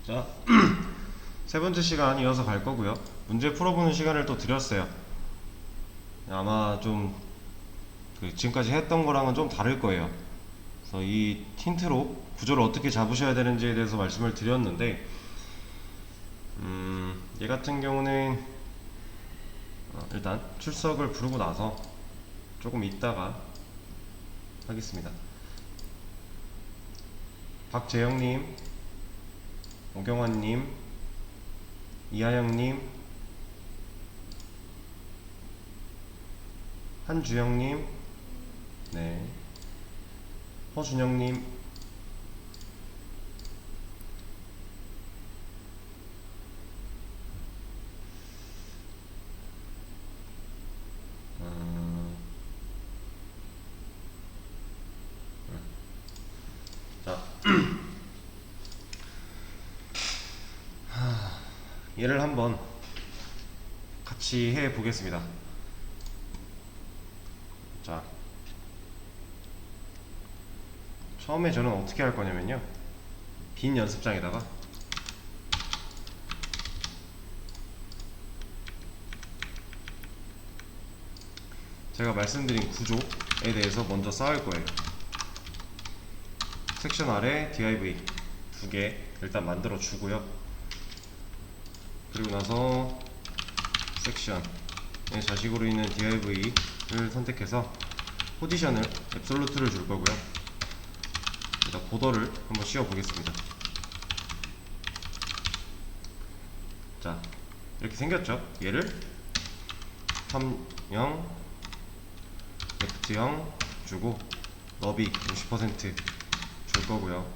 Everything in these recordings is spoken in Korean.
자, 세 번째 시간 이어서 갈 거고요. 문제 풀어보는 시간을 또 드렸어요. 아마 좀 지금까지 했던 거랑은 좀 다를 거예요. 그래서 이 힌트로 구조를 어떻게 잡으셔야 되는지에 대해서 말씀을 드렸는데, 얘 같은 경우는 일단 출석을 부르고 나서 조금 있다가 하겠습니다. 박재영님, 오경환님, 이하영님, 한주영님, 네, 허준영님, 자, 얘를 한번 같이 해 보겠습니다. 자, 처음에 저는 어떻게 할 거냐면요, 빈 연습장에다가 제가 말씀드린 구조에 대해서 먼저 쌓을 거예요. 섹션 아래 div 두 개 일단 만들어 주고요. 그리고 나서 섹션의 자식으로 있는 div를 선택해서 포지션을 앱솔루트를 줄 거고요. 일단 보더를 한번 씌워 보겠습니다. 자, 이렇게 생겼죠? 얘를 3, 0, 렉트 0 주고 너비 50% 줄 거고요.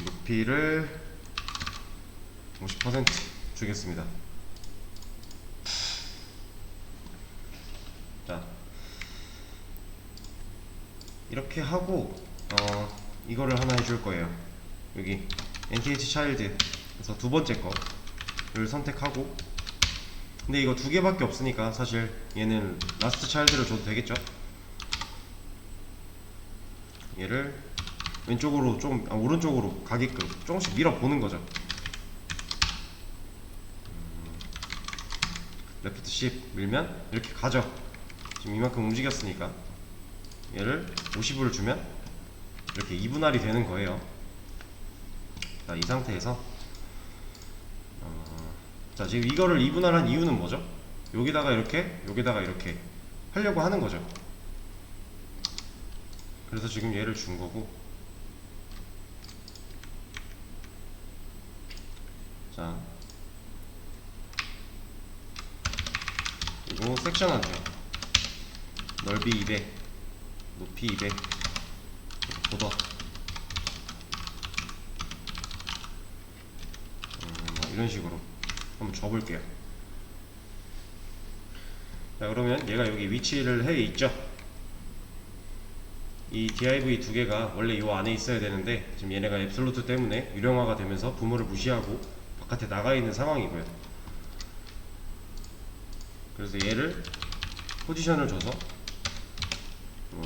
높이를 50% 주겠습니다. 자, 이렇게 하고 이거를 하나 해줄 거예요. 여기 nth child 그래서 두 번째 거를 선택하고, 근데 이거 두 개밖에 없으니까 사실 얘는 last child를 줘도 되겠죠? 얘를 왼쪽으로 좀 오른쪽으로 가게끔 조금씩 밀어보는 거죠. 레프트 10 밀면 이렇게 가죠. 지금 이만큼 움직였으니까 얘를 50을 주면 이렇게 2분할이 되는 거예요. 자, 이 상태에서 자, 지금 이거를 2분할한 이유는 뭐죠? 여기다가 이렇게 여기다가 이렇게 하려고 하는 거죠. 그래서 지금 얘를 준 거고, 자, 그리고 섹션한테요. 넓이 200, 높이 200, 보더 이런 식으로 한번 줘볼게요. 자, 그러면 얘가 여기 위치를 해 있죠. 이 div 두 개가 원래 이 안에 있어야 되는데 지금 얘네가 앱솔루트 때문에 유령화가 되면서 부모를 무시하고 바깥에 나가 있는 상황이고요. 그래서 얘를 포지션을 줘서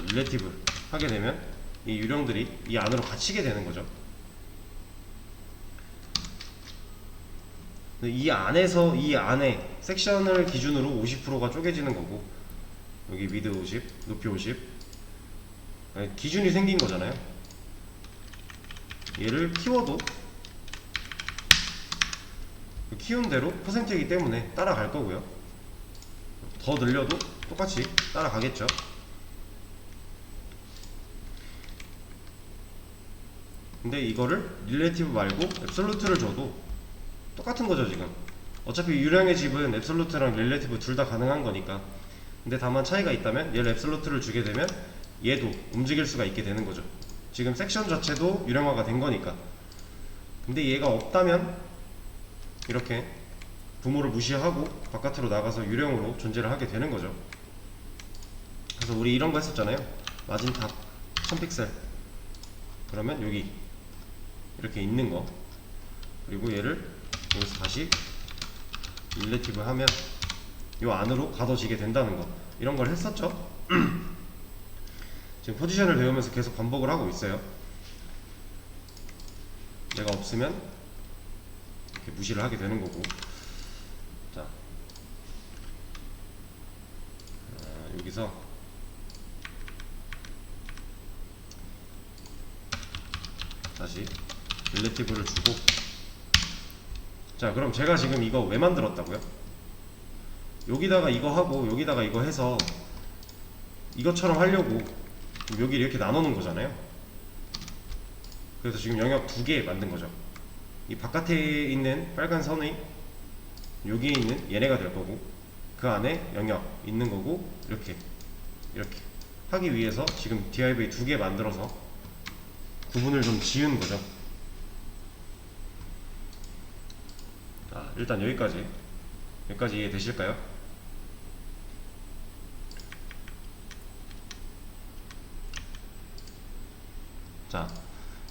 릴레티브 하게 되면 이 유령들이 이 안으로 갇히게 되는 거죠. 이 안에서 이 안에 섹션을 기준으로 50%가 쪼개지는 거고, 여기 위드 50, 높이 50 기준이 생긴 거잖아요. 얘를 키워도 키운 대로 퍼센트이기 때문에 따라갈 거고요. 더 늘려도 똑같이 따라가겠죠. 근데 이거를 릴레이티브 말고 앱솔루트를 줘도 똑같은 거죠. 지금 어차피 유령의 집은 앱솔루트랑 릴레이티브 둘 다 가능한 거니까. 근데 다만 차이가 있다면 얘를 앱솔루트를 주게 되면 얘도 움직일 수가 있게 되는 거죠. 지금 섹션 자체도 유령화가 된 거니까. 근데 얘가 없다면 이렇게 부모를 무시하고 바깥으로 나가서 유령으로 존재를 하게 되는 거죠. 그래서 우리 이런 거 했었잖아요. 마진탑 1000픽셀 그러면 여기 이렇게 있는 거, 그리고 얘를 여기서 다시 릴레티브 하면 요 안으로 가둬지게 된다는 거, 이런 걸 했었죠. 지금 포지션을 배우면서 계속 반복을 하고 있어요. 얘가 없으면 이렇게 무시를 하게 되는 거고. 자, 여기서 다시 릴레티브를 주고. 자, 그럼 제가 지금 이거 왜 만들었다고요? 여기다가 이거 하고 여기다가 이거 해서 이것처럼 하려고 여기를 이렇게 나눠 놓은 거잖아요. 그래서 지금 영역 2개 만든 거죠. 이 바깥에 있는 빨간 선이 여기에 있는 얘네가 될 거고, 그 안에 영역 있는 거고, 이렇게 하기 위해서 지금 div 2개 만들어서 구분을 좀 지은 거죠. 자, 일단 여기까지 이해되실까요? 자,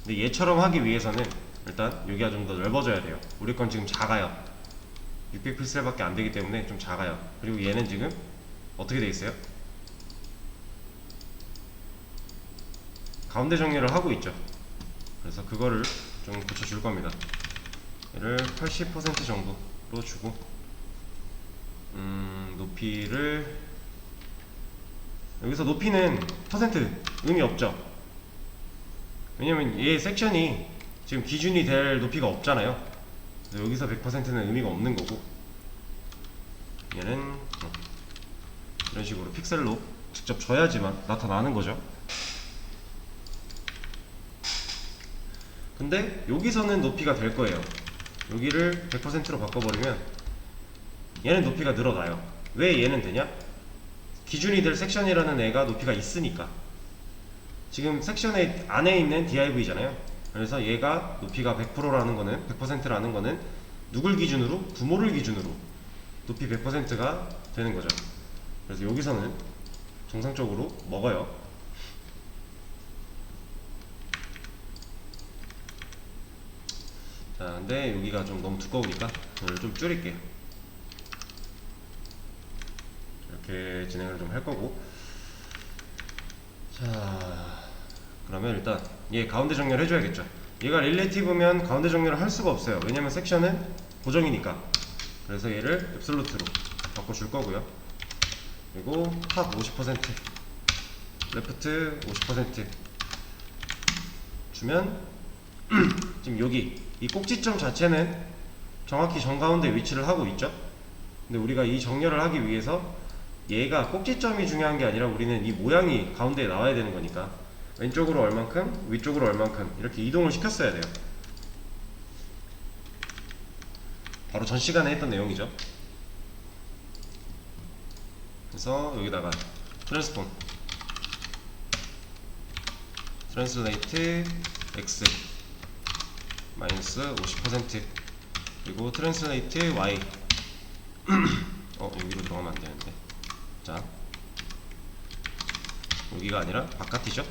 근데 얘처럼 하기 위해서는 일단 여기가 좀 더 넓어져야 돼요. 우리 건 지금 작아요. 600픽셀밖에 안 되기 때문에 좀 작아요. 그리고 얘는 지금 어떻게 돼 있어요? 가운데 정렬을 하고 있죠. 그래서 그거를 좀 고쳐줄 겁니다. 얘를 80% 정도로 주고, 높이를, 여기서 높이는 퍼센트 의미 없죠. 왜냐면 얘 섹션이 지금 기준이 될 높이가 없잖아요. 그래서 여기서 100%는 의미가 없는 거고, 얘는 이런 식으로 픽셀로 직접 줘야지만 나타나는 거죠. 근데 여기서는 높이가 될 거예요. 여기를 100%로 바꿔버리면 얘는 높이가 늘어나요. 왜 얘는 되냐? 기준이 될 섹션이라는 애가 높이가 있으니까. 지금 섹션의 안에 있는 div잖아요. 그래서 얘가 높이가 100%라는 거는, 100%라는 거는 누굴 기준으로? 부모를 기준으로 높이 100%가 되는 거죠. 그래서 여기서는 정상적으로 먹어요. 자, 근데 여기가 좀 너무 두꺼우니까 이걸 좀 줄일게요. 이렇게 진행을 좀 할 거고. 자, 그러면 일단 얘 가운데 정렬 해줘야겠죠. 얘가 릴레이티브면 가운데 정렬을 할 수가 없어요. 왜냐면 섹션은 고정이니까. 그래서 얘를 앱솔루트로 바꿔줄 거고요. 그리고 탑 50%, 레프트 50% 주면 지금 여기 이 꼭지점 자체는 정확히 정가운데 위치를 하고 있죠. 근데 우리가 이 정렬을 하기 위해서 얘가 꼭지점이 중요한 게 아니라 우리는 이 모양이 가운데에 나와야 되는 거니까 왼쪽으로 얼만큼, 위쪽으로 얼만큼 이렇게 이동을 시켰어야 돼요. 바로 전 시간에 했던 내용이죠. 그래서 여기다가 트랜스폼, 트랜슬레이트 x 마이너스 50% 그리고 트랜슬레이트 y 여기로 들어가면 안 되는데. 자, 여기가 아니라 바깥이죠.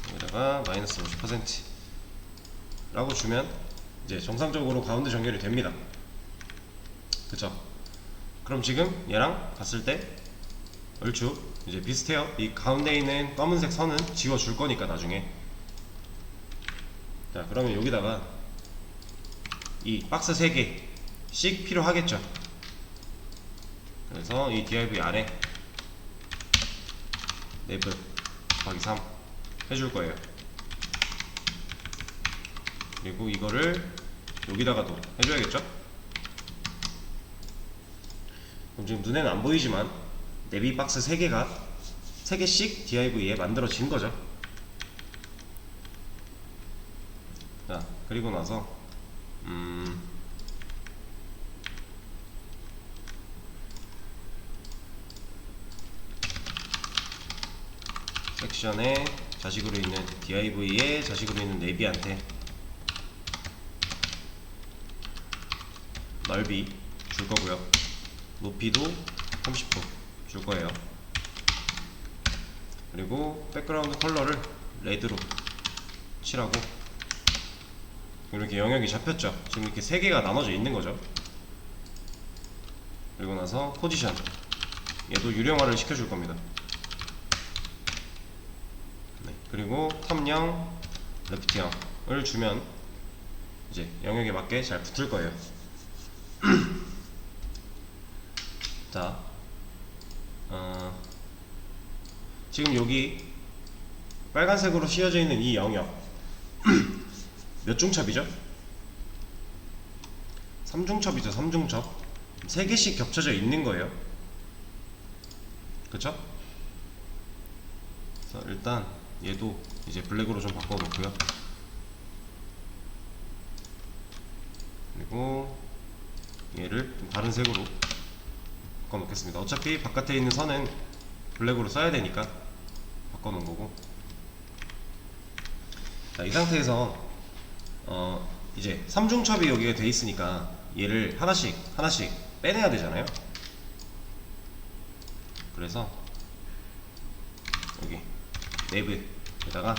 여기다가 마이너스 50% 라고 주면 이제 정상적으로 가운데 정렬이 됩니다. 그쵸? 그럼 지금 얘랑 봤을 때 얼추 이제 비슷해요. 이 가운데 있는 검은색 선은 지워줄 거니까 나중에. 자, 그러면 여기다가 이 박스 3개씩 필요하겠죠. 그래서 이 div 안에 nev 곱하기 3 해줄 거예요. 그리고 이거를 여기다가도 해줘야겠죠. 그럼 지금 눈에는 안 보이지만 네비 박스 3개씩 div에 만들어진 거죠. 자, 그리고 나서 섹션에 자식으로 있는 div에 자식으로 있는 네비한테 넓이 줄 거고요. 높이도 30도 줄 거예요. 그리고 백그라운드 컬러를 레드로 칠하고, 이렇게 영역이 잡혔죠. 지금 이렇게 3개가 나눠져 있는 거죠. 그리고 나서 포지션, 얘도 유령화를 시켜줄 겁니다. 네, 그리고 탑0, 레프트 0을 주면 이제 영역에 맞게 잘 붙을 거예요. 자, 지금 여기 빨간색으로 씌어져 있는 이 영역 몇 중첩이죠? 3중첩이죠. 3중첩 3개씩 겹쳐져 있는 거예요. 그쵸? 그래서 일단 얘도 이제 블랙으로 좀 바꿔 놓고요. 그리고 얘를 좀 다른 색으로 바꿔 놓겠습니다. 어차피 바깥에 있는 선은 블랙으로 써야 되니까 바꿔 놓은 거고. 자, 이 상태에서 이제 3중첩이 여기에 돼 있으니까 얘를 하나씩 빼내야 되잖아요. 그래서 여기 내부에다가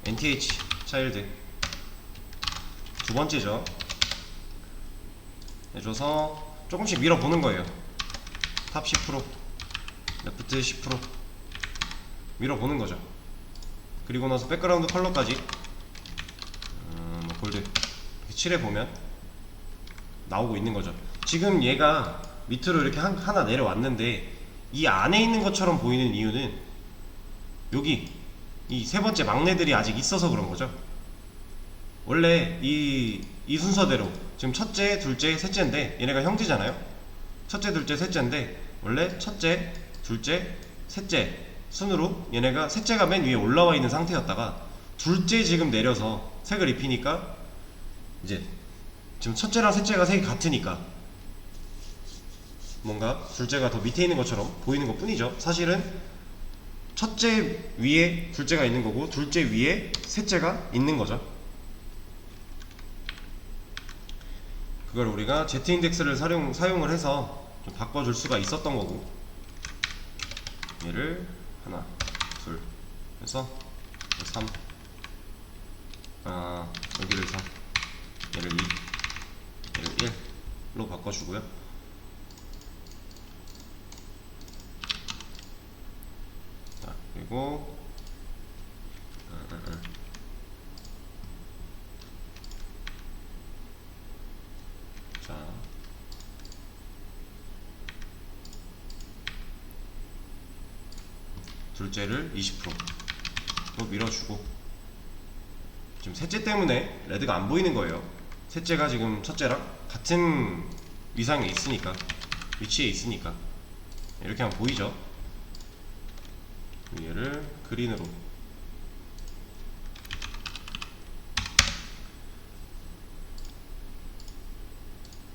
NTH 차일드 두 번째죠. 해줘서 조금씩 밀어보는 거예요. 탑 10%, 레프트 10% 밀어보는 거죠. 그리고 나서 백그라운드 컬러까지 골드 이렇게 칠해보면 나오고 있는 거죠. 지금 얘가 밑으로 이렇게 하나 내려왔는데 이 안에 있는 것처럼 보이는 이유는 여기 이 세 번째 막내들이 아직 있어서 그런 거죠. 원래 이 순서대로 지금 첫째, 둘째, 셋째인데 얘네가 형제잖아요. 첫째, 둘째, 셋째인데 원래 첫째, 둘째, 셋째 순으로 얘네가 셋째가 맨 위에 올라와 있는 상태였다가 둘째 지금 내려서 색을 입히니까 이제 지금 첫째랑 셋째가 색이 같으니까 뭔가 둘째가 더 밑에 있는 것처럼 보이는 것 뿐이죠. 사실은 첫째 위에 둘째가 있는 거고 둘째 위에 셋째가 있는 거죠. 그걸 우리가 Z인덱스를 사용을 해서 좀 바꿔줄 수가 있었던 거고, 얘를 하나, 둘 해서 3, 여기를 4, 얘를 2, 얘를 1로 바꿔주고요. 자, 그리고 자, 둘째를 20%또 밀어주고, 지금 셋째 때문에 레드가 안 보이는 거예요. 셋째가 지금 첫째랑 같은 위상에 있으니까, 위치에 있으니까 이렇게 하면 보이죠. 얘를 그린으로,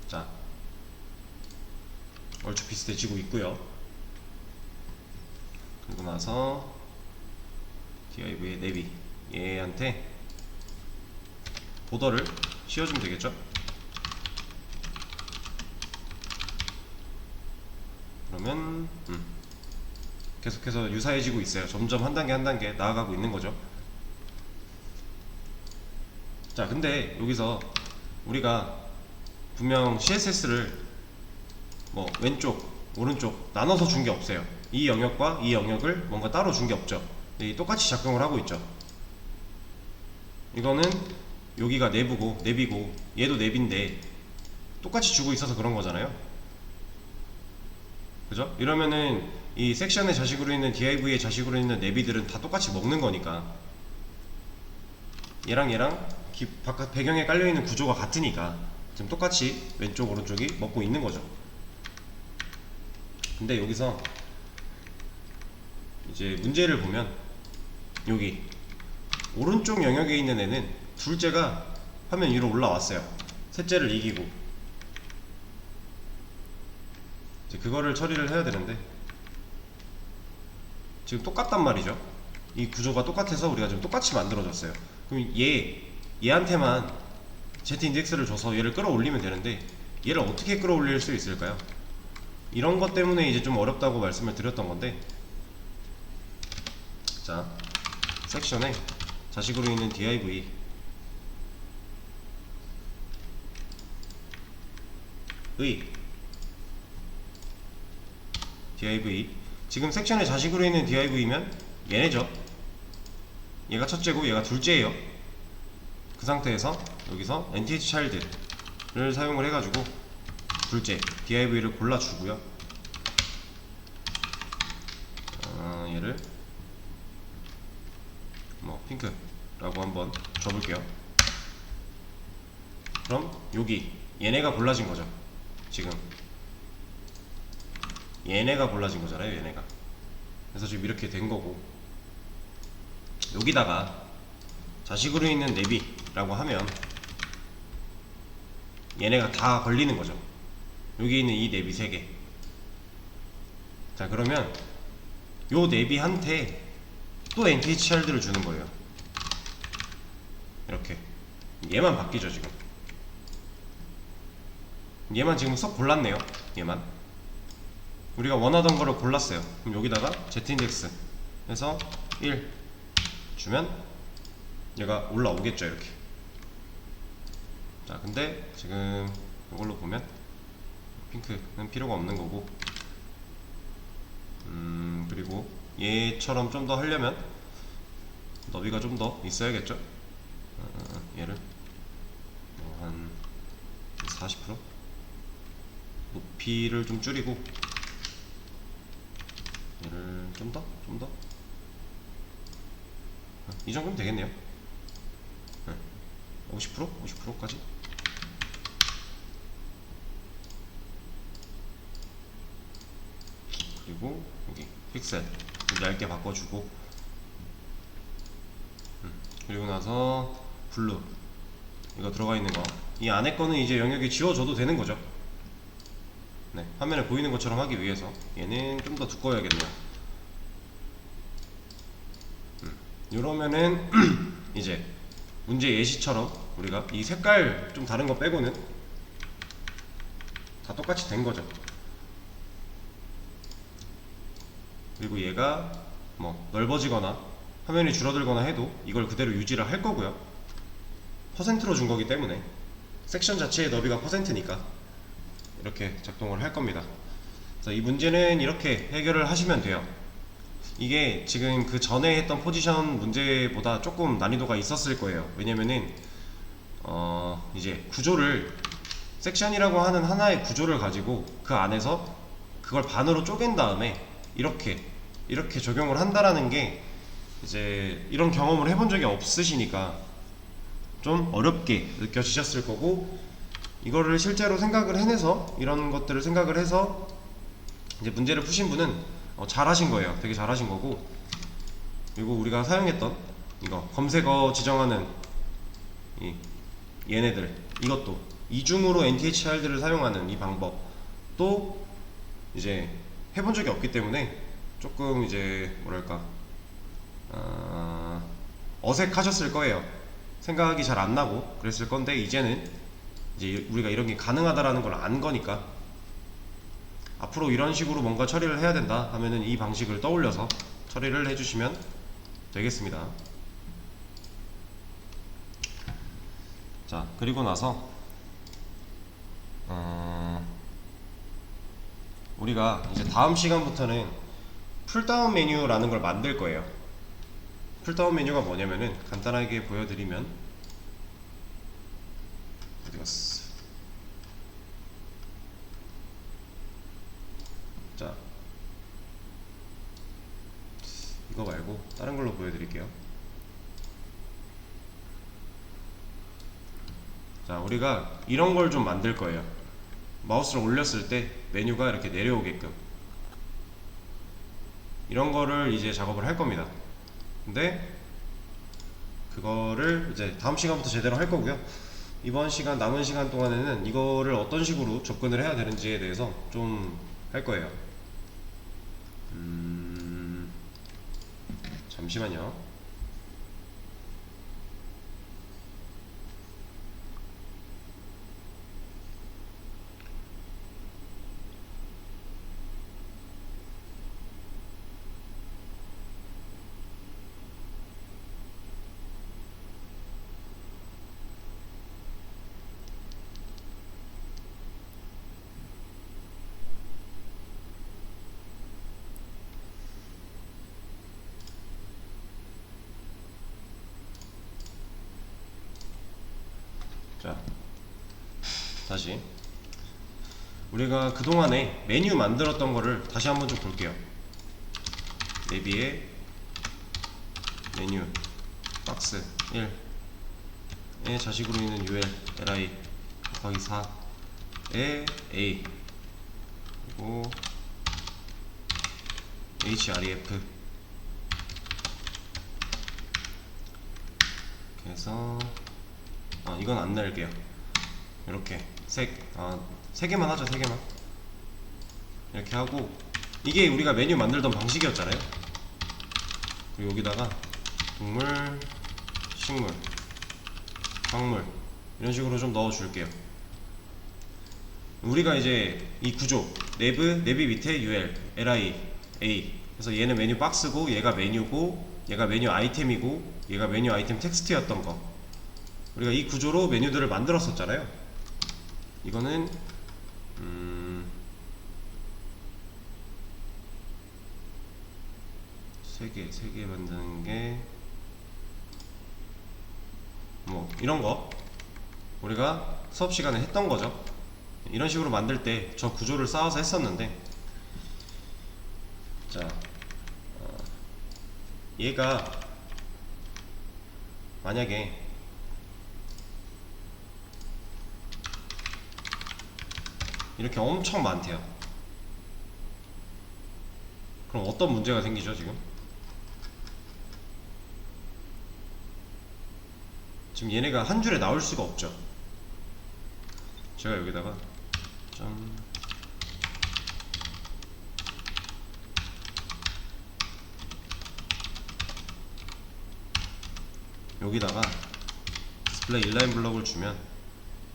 자, 얼추 비슷해지고 있고요. 그리고 나서 DIV의 내비, 얘한테 보더를 씌워주면 되겠죠. 그러면 계속해서 유사해지고 있어요. 점점 한 단계 한 단계 나아가고 있는 거죠. 자, 근데 여기서 우리가 분명 CSS를 뭐 왼쪽, 오른쪽 나눠서 준 게 없어요. 이 영역과 이 영역을 뭔가 따로 준 게 없죠. 똑같이 작동을 하고 있죠. 이거는 여기가 내부고 내비고 얘도 내비인데 똑같이 주고 있어서 그런 거잖아요. 그죠? 이러면은 이 섹션의 자식으로 있는 DIV의 자식으로 있는 내비들은 다 똑같이 먹는 거니까, 얘랑 얘랑 바깥 배경에 깔려있는 구조가 같으니까 지금 똑같이 왼쪽 오른쪽이 먹고 있는 거죠. 근데 여기서 이제 문제를 보면 여기 오른쪽 영역에 있는 애는 둘째가 화면 위로 올라왔어요. 셋째를 이기고. 이제 그거를 처리를 해야 되는데 지금 똑같단 말이죠. 이 구조가 똑같아서 우리가 지금 똑같이 만들어졌어요. 그럼 얘한테만 Z인덱스를 줘서 얘를 끌어올리면 되는데 얘를 어떻게 끌어올릴 수 있을까요? 이런 것 때문에 이제 좀 어렵다고 말씀을 드렸던 건데, 자, 섹션에 자식으로 있는 div div 지금 섹션에 자식으로 있는 div면 얘네죠. 얘가 첫째고 얘가 둘째예요. 그 그 상태에서 여기서 NTH 차일드를 사용을 해가지고 둘째 DIV를 골라주고요. 얘를 뭐 핑크라고 한번 줘볼게요. 그럼 여기 얘네가 골라진 거죠. 지금 얘네가 골라진 거잖아요. 얘네가. 그래서 지금 이렇게 된 거고, 여기다가 자식으로 있는 내비라고 하면 얘네가 다 걸리는 거죠. 여기 있는 이 내비 3개. 자, 그러면 요 내비한테 또 NTH 차일드를 주는 거예요. 이렇게 얘만 바뀌죠. 지금 얘만 지금 쏙 골랐네요. 얘만 우리가 원하던 거를 골랐어요. 그럼 여기다가 Z인덱스 해서 1 주면 얘가 올라오겠죠. 이렇게. 자, 근데 지금 이걸로 보면 핑크는 필요가 없는 거고, 그리고 얘처럼 좀 더 하려면 너비가 좀 더 있어야겠죠. 얘를 한 40% 높이를 좀 줄이고, 얘를 좀 더 이 정도면 되겠네요. 50%까지. 그리고 여기 픽셀 얇게 바꿔주고, 그리고 나서 블루 이거 들어가 있는 거, 이 안에 거는 이제 영역이 지워져도 되는 거죠. 네, 화면에 보이는 것처럼 하기 위해서 얘는 좀 더 두꺼워야겠네요. 이러면은 이제 문제 예시처럼 우리가 이 색깔 좀 다른 거 빼고는 다 똑같이 된 거죠. 그리고 얘가 뭐 넓어지거나 화면이 줄어들거나 해도 이걸 그대로 유지를 할 거고요. 퍼센트로 준 거기 때문에 섹션 자체의 너비가 퍼센트니까 이렇게 작동을 할 겁니다. 그래서 이 문제는 이렇게 해결을 하시면 돼요. 이게 지금 그 전에 했던 포지션 문제보다 조금 난이도가 있었을 거예요. 왜냐면은 이제 구조를, 섹션이라고 하는 하나의 구조를 가지고 그 안에서 그걸 반으로 쪼갠 다음에 이렇게 적용을 한다라는 게, 이제 이런 경험을 해본 적이 없으시니까 좀 어렵게 느껴지셨을 거고, 이거를 실제로 생각을 해내서 이런 것들을 생각을 해서 이제 문제를 푸신 분은 잘하신 거예요. 되게 잘하신 거고, 그리고 우리가 사용했던 이거 검색어 지정하는 얘네들, 이것도 이중으로 NTH 차일드를 사용하는 이 방법도 이제 해본 적이 없기 때문에 조금 이제 뭐랄까 어색하셨을 거예요. 생각이 잘 안 나고 그랬을 건데, 이제는 이제 우리가 이런 게 가능하다라는 걸 안 거니까 앞으로 이런 식으로 뭔가 처리를 해야 된다 하면은 이 방식을 떠올려서 처리를 해주시면 되겠습니다. 자, 그리고 나서 우리가 이제 다음 시간부터는 풀다운 메뉴라는 걸 만들 거예요. 풀다운 메뉴가 뭐냐면은 간단하게 보여드리면, 어디 갔어? 자, 이거 말고 다른 걸로 보여드릴게요. 자, 우리가 이런 걸 좀 만들 거예요. 마우스를 올렸을 때 메뉴가 이렇게 내려오게끔, 이런 거를 이제 작업을 할 겁니다. 근데 그거를 이제 다음 시간부터 제대로 할 거고요. 이번 시간, 남은 시간 동안에는 이거를 어떤 식으로 접근을 해야 되는지에 대해서 좀 할 거예요. 잠시만요. 자, 다시 우리가 그동안에 메뉴 만들었던 거를 다시 한번 좀 볼게요. 내비에 메뉴 박스 1에 자식으로 있는 ul li 곱하기 4에 a 그리고 href 그래서 이건 안 낼게요. 이렇게 세 개만 하죠. 세 개만 이렇게 하고, 이게 우리가 메뉴 만들던 방식이었잖아요. 그리고 여기다가 동물, 식물, 광물 이런 식으로 좀 넣어줄게요. 우리가 이제 이 구조 내비 밑에 ul, li, a 그래서 얘는 메뉴 박스고 얘가 메뉴고 얘가 메뉴 아이템이고 얘가 메뉴 아이템 텍스트였던 거, 우리가 이 구조로 메뉴들을 만들었었잖아요. 이거는 세 개 만드는 게 뭐 이런 거 우리가 수업 시간에 했던 거죠. 이런 식으로 만들 때 저 구조를 쌓아서 했었는데, 자, 얘가 만약에 이렇게 엄청 많대요. 그럼 어떤 문제가 생기죠? 지금 얘네가 한 줄에 나올 수가 없죠. 제가 여기다가 좀 여기다가 디스플레이 인라인 블럭을 주면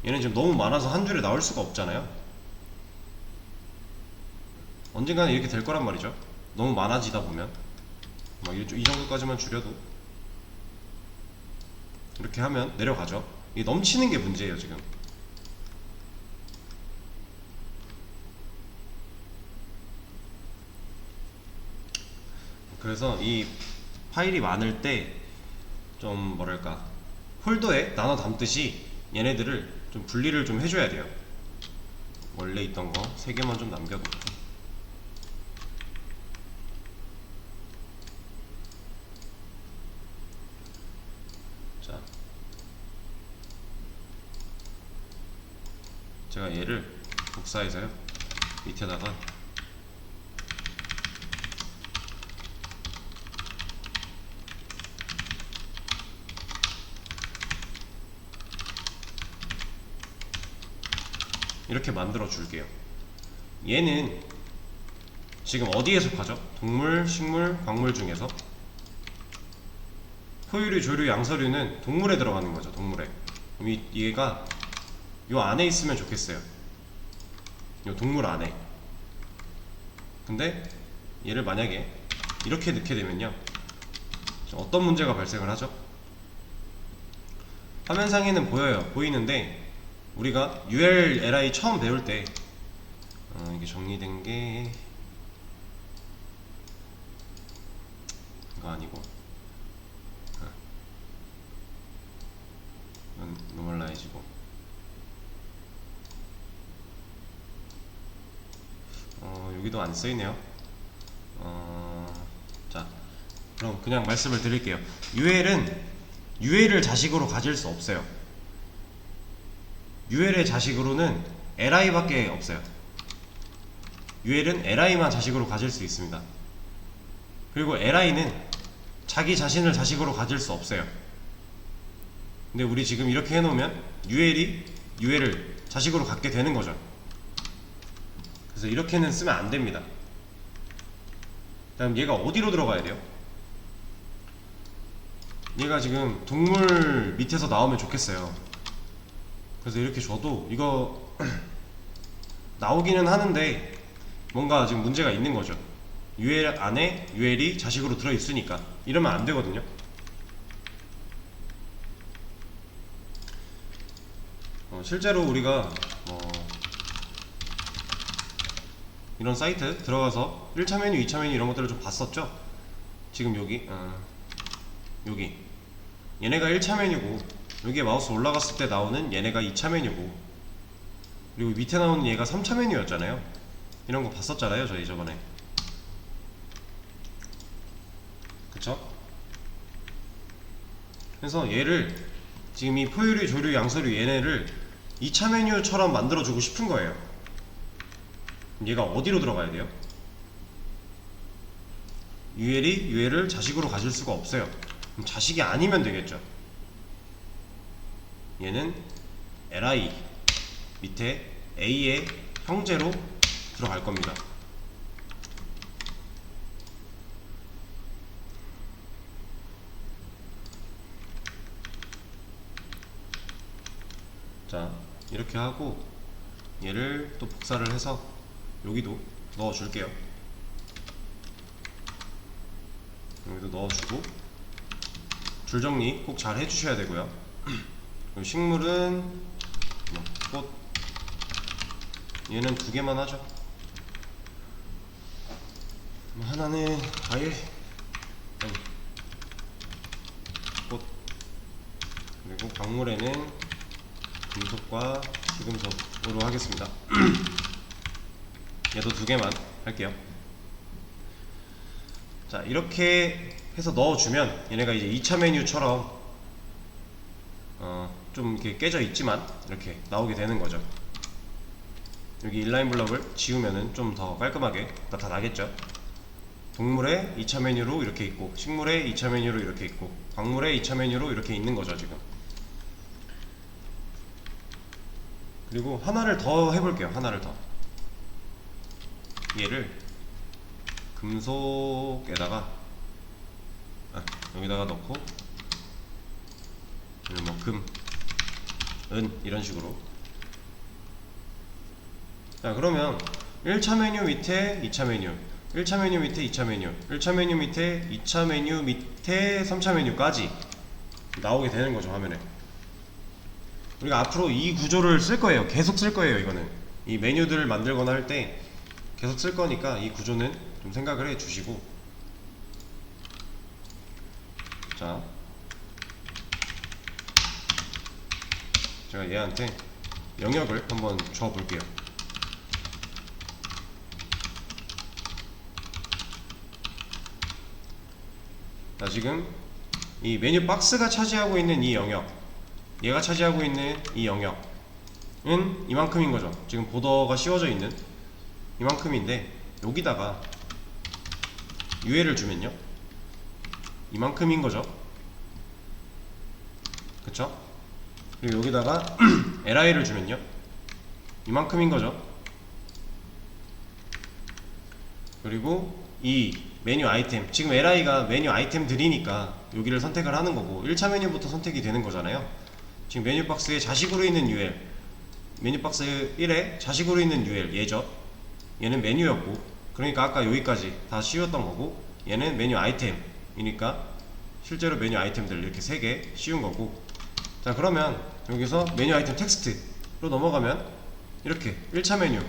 얘는 지금 너무 많아서 한 줄에 나올 수가 없잖아요. 언젠가는 이렇게 될 거란 말이죠. 너무 많아지다 보면 막 이 정도까지만 줄여도 이렇게 하면 내려가죠. 이게 넘치는 게 문제예요 지금. 그래서 이 파일이 많을 때 좀 뭐랄까 폴더에 나눠 담듯이 얘네들을 좀 분리를 좀 해줘야 돼요. 원래 있던 거 3개만 좀 남겨놓고, 자, 제가 얘를 복사해서요 밑에다가 이렇게 만들어 줄게요. 얘는 지금 어디에 속하죠? 동물, 식물, 광물 중에서 포유류, 조류, 양서류는 동물에 들어가는 거죠. 동물에. 그럼 얘가 요 안에 있으면 좋겠어요. 요 동물 안에. 근데 얘를 만약에 이렇게 넣게 되면요, 어떤 문제가 발생을 하죠? 화면상에는 보이는데 우리가 ULLI 처음 배울 때 이게 정리된 게 이거 아니고 이건 노멀라이즈고, 여기도 안 쓰이네요. 자, 그럼 그냥 말씀을 드릴게요. UL을 자식으로 가질 수 없어요. UL의 자식으로는 li 밖에 없어요. UL은 li만 자식으로 가질 수 있습니다. 그리고 li는 자기 자신을 자식으로 가질 수 없어요. 근데 우리 지금 이렇게 해놓으면 UL이 UL을 자식으로 갖게 되는 거죠. 그래서 이렇게는 쓰면 안 됩니다. 다음 얘가 어디로 들어가야 돼요? 얘가 지금 동물 밑에서 나오면 좋겠어요. 그래서 이렇게 줘도 이거 나오기는 하는데 뭔가 지금 문제가 있는 거죠. UL 안에 UL이 자식으로 들어있으니까 이러면 안 되거든요. 실제로 우리가 이런 사이트 들어가서 1차 메뉴, 2차 메뉴 이런 것들을 좀 봤었죠. 지금 여기 얘네가 1차 메뉴고 여기에 마우스 올라갔을 때 나오는 얘네가 2차 메뉴고, 그리고 밑에 나오는 얘가 3차 메뉴였잖아요. 이런 거 봤었잖아요 저희 저번에. 그쵸? 그래서 얘를 지금 이 포유류, 조류, 양서류 얘네를 2차 메뉴처럼 만들어주고 싶은 거예요. 얘가 어디로 들어가야 돼요? UL이 UL을 자식으로 가질 수가 없어요. 그럼 자식이 아니면 되겠죠. 얘는 LI 밑에 A의 형제로 들어갈 겁니다. 자, 이렇게 하고 얘를 또 복사를 해서 여기도 넣어 줄게요. 여기도 넣어주고, 줄 정리 꼭 잘 해주셔야 되고요. 그리고 식물은 꽃, 얘는 2개만 하죠. 하나는 과일, 꽃, 그리고 광물에는 금속과 주금속으로 하겠습니다. 얘도 2개만 할게요. 자, 이렇게 해서 넣어주면 얘네가 이제 2차 메뉴처럼 좀 이렇게 깨져 있지만 이렇게 나오게 되는 거죠. 여기 인라인 블럭을 지우면은 좀 더 깔끔하게 나타나겠죠. 동물의 2차 메뉴로 이렇게 있고, 식물의 2차 메뉴로 이렇게 있고, 광물의 2차 메뉴로 이렇게 있는 거죠 지금. 그리고 하나를 더 해볼게요. 하나를 더. 얘를 금속에다가 여기다가 넣고, 뭐 금, 은 이런 식으로. 자, 그러면 1차 메뉴 밑에 2차 메뉴, 1차 메뉴 밑에 2차 메뉴, 1차 메뉴 밑에 2차 메뉴 밑에 3차 메뉴까지 나오게 되는 거죠, 화면에. 우리가 앞으로 이 구조를 쓸 거예요. 계속 쓸 거예요. 이거는 이 메뉴들을 만들거나 할 때 계속 쓸 거니까 이 구조는 좀 생각을 해 주시고. 자, 제가 얘한테 영역을 한번 줘 볼게요. 자, 지금 이 메뉴 박스가 차지하고 있는 이 영역, 얘가 차지하고 있는 이 영역은 이만큼인 거죠. 지금 보더가 씌워져 있는 이만큼인데, 여기다가 UL을 주면요, 이만큼인 거죠. 그쵸? 그리고 여기다가 LI를 주면요, 이만큼인 거죠. 그리고 이 메뉴 아이템, 지금 LI가 메뉴 아이템들이니까 여기를 선택을 하는 거고, 1차 메뉴부터 선택이 되는 거잖아요. 지금 메뉴 박스에 자식으로 있는 UL, 메뉴 박스 1에 자식으로 있는 UL 얘죠. 얘는 메뉴였고, 그러니까 아까 여기까지 다 씌웠던 거고, 얘는 메뉴 아이템이니까 실제로 메뉴 아이템들 이렇게 3개 씌운 거고. 자, 그러면 여기서 메뉴 아이템 텍스트로 넘어가면 이렇게 1차 메뉴를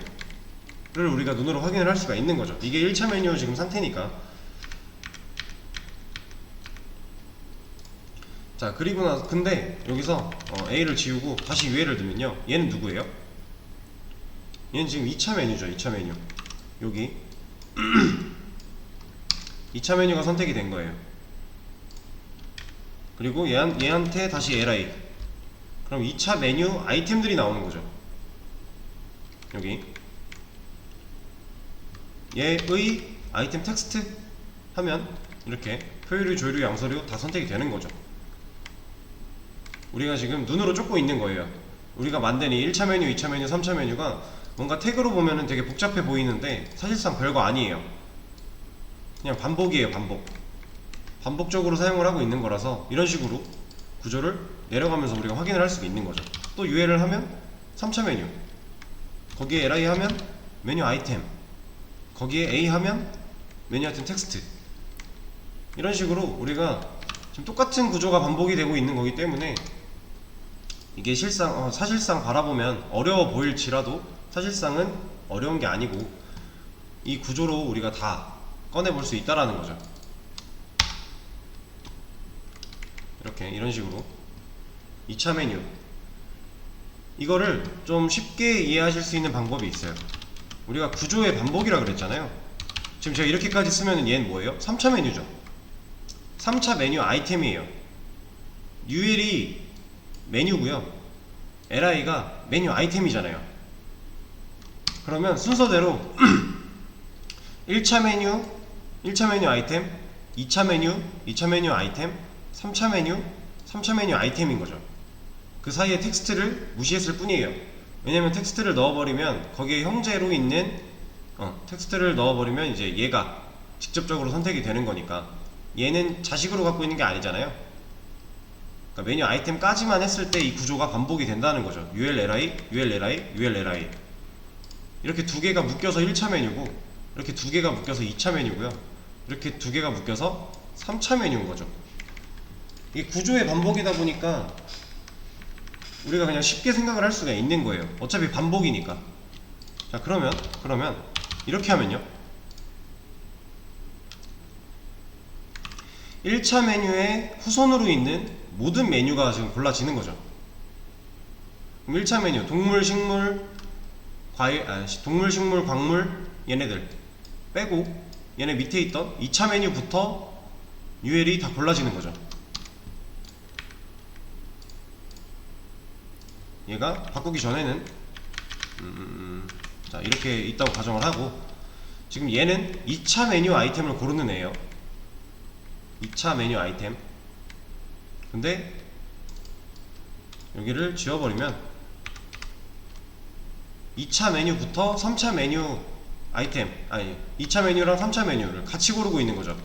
우리가 눈으로 확인을 할 수가 있는 거죠. 이게 1차 메뉴 지금 상태니까. 자, 그리고 나서 근데 여기서 A를 지우고 다시 UL을 두면요, 얘는 누구예요? 얘는 지금 2차 메뉴죠. 2차 메뉴 여기 2차 메뉴가 선택이 된 거예요. 그리고 얘한테 다시 LI, 그럼 2차 메뉴 아이템들이 나오는 거죠. 여기 얘의 아이템 텍스트 하면 이렇게 포유류, 조류, 양서류 다 선택이 되는 거죠. 우리가 지금 눈으로 쫓고 있는 거예요. 우리가 만든 이 1차 메뉴, 2차 메뉴, 3차 메뉴가 뭔가 태그로 보면은 되게 복잡해 보이는데 사실상 별거 아니에요. 그냥 반복이에요. 반복적으로 사용을 하고 있는 거라서 이런 식으로 구조를 내려가면서 우리가 확인을 할 수가 있는 거죠. 또 UL을 하면 3차 메뉴, 거기에 LI 하면 메뉴 아이템, 거기에 A 하면 메뉴 아이템 텍스트, 이런 식으로 우리가 지금 똑같은 구조가 반복이 되고 있는 거기 때문에 이게 사실상 바라보면 어려워 보일지라도 사실상은 어려운 게 아니고 이 구조로 우리가 다 꺼내볼 수 있다라는 거죠. 이렇게 이런 식으로 2차 메뉴. 이거를 좀 쉽게 이해하실 수 있는 방법이 있어요. 우리가 구조의 반복이라 그랬잖아요. 지금 제가 이렇게까지 쓰면 얘는 뭐예요? 3차 메뉴죠. 3차 메뉴 아이템이에요. UL이 메뉴고요, LI가 메뉴 아이템이잖아요. 그러면 순서대로 1차 메뉴 아이템, 2차 메뉴 아이템, 3차 메뉴 아이템인 거죠. 그 사이에 텍스트를 무시했을 뿐이에요. 왜냐면 텍스트를 넣어버리면 거기에 형제로 있는 텍스트를 넣어버리면 이제 얘가 직접적으로 선택이 되는 거니까, 얘는 자식으로 갖고 있는 게 아니잖아요. 그러니까 메뉴 아이템까지만 했을 때 이 구조가 반복이 된다는 거죠. ULLI, ULLI, ULLI. 이렇게 두 개가 묶여서 1차 메뉴고, 이렇게 두 개가 묶여서 2차 메뉴고요, 이렇게 두 개가 묶여서 3차 메뉴인 거죠. 이게 구조의 반복이다 보니까 우리가 그냥 쉽게 생각을 할 수가 있는 거예요. 어차피 반복이니까. 자, 그러면 이렇게 하면요, 1차 메뉴에 후손으로 있는 모든 메뉴가 지금 골라지는 거죠. 그럼 1차 메뉴 동물, 식물, 과일, 동물, 식물, 광물 얘네들 빼고 얘네 밑에 있던 2차 메뉴부터 UL이 다 골라지는 거죠. 얘가 바꾸기 전에는 자, 이렇게 있다고 가정을 하고, 지금 얘는 2차 메뉴 아이템을 고르는 애예요. 2차 메뉴 아이템. 근데 여기를 지워버리면 2차 메뉴부터 3차 메뉴 아이템, 2차 메뉴랑 3차 메뉴를 같이 고르고 있는 거죠.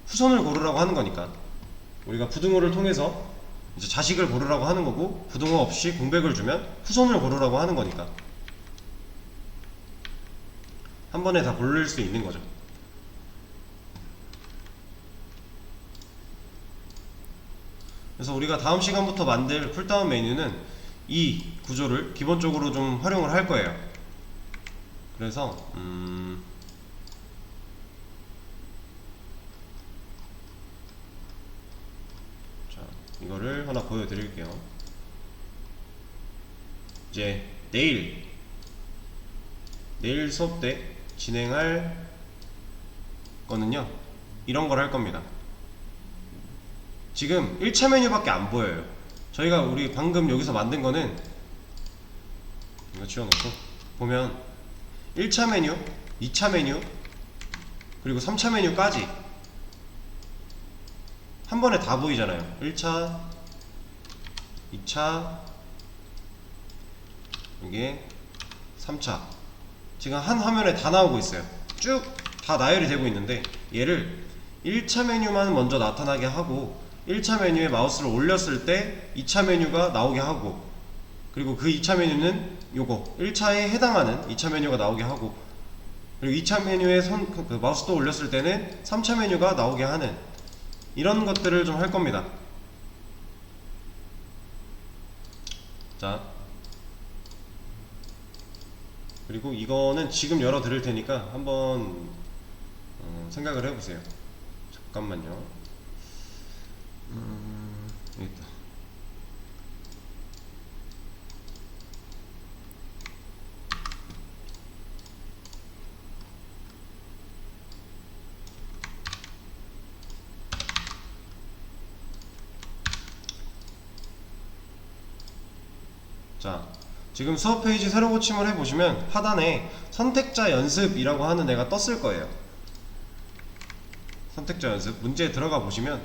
후손을 고르라고 하는 거니까. 우리가 부등호를 통해서 이제 자식을 고르라고 하는 거고, 부등호 없이 공백을 주면 후손을 고르라고 하는 거니까 한 번에 다 고를 수 있는 거죠. 그래서 우리가 다음 시간부터 만들 쿨다운 메뉴는 이 구조를 기본적으로 좀 활용을 할 거예요. 그래서 자, 이거를 하나 보여드릴게요. 이제 내일 수업 때 진행할 거는요, 이런 걸 할 겁니다. 지금 1차 메뉴밖에 안 보여요. 저희가 우리 방금 여기서 만든 거는, 이거 지워놓고 보면 1차 메뉴, 2차 메뉴, 그리고 3차 메뉴까지 한 번에 다 보이잖아요. 1차, 2차, 이게 3차. 지금 한 화면에 다 나오고 있어요. 쭉 다 나열이 되고 있는데, 얘를 1차 메뉴만 먼저 나타나게 하고, 1차 메뉴에 마우스를 올렸을 때 2차 메뉴가 나오게 하고, 그리고 그 2차 메뉴는 요거 1차에 해당하는 2차 메뉴가 나오게 하고, 그리고 2차 메뉴에 그 마우스도 올렸을 때는 3차 메뉴가 나오게 하는, 이런 것들을 좀 할 겁니다. 자, 그리고 이거는 지금 열어 드릴 테니까 한번 생각을 해보세요. 잠깐만요. 여기 있다. 자, 지금 수업 페이지 새로 고침을 해보시면 하단에 선택자 연습이라고 하는 애가 떴을 거예요. 선택자 연습 문제에 들어가 보시면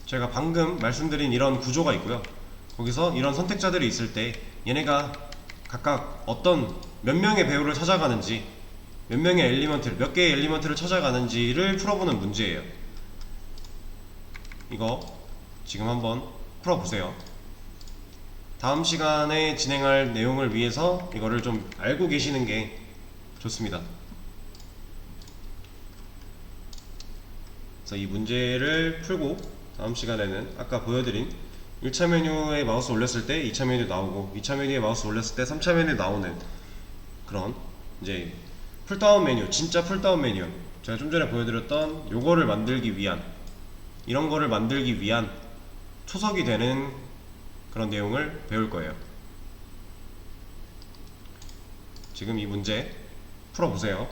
제가 방금 말씀드린 이런 구조가 있고요, 거기서 이런 선택자들이 있을 때 얘네가 각각 어떤 몇 명의 배우를 찾아가는지, 몇 명의 엘리먼트를, 몇 개의 엘리먼트를 찾아가는지를 풀어보는 문제예요. 이거 지금 한번 풀어보세요. 다음 시간에 진행할 내용을 위해서 이거를 좀 알고 계시는 게 좋습니다. 그래서 이 문제를 풀고 다음 시간에는 아까 보여드린 1차 메뉴에 마우스 올렸을 때 2차 메뉴 나오고, 2차 메뉴에 마우스 올렸을 때 3차 메뉴 나오는 그런 이제 풀다운 메뉴, 진짜 풀다운 메뉴, 제가 좀 전에 보여드렸던 요거를 만들기 위한, 이런 거를 만들기 위한 초석이 되는 그런 내용을 배울 거예요. 지금 이 문제 풀어보세요.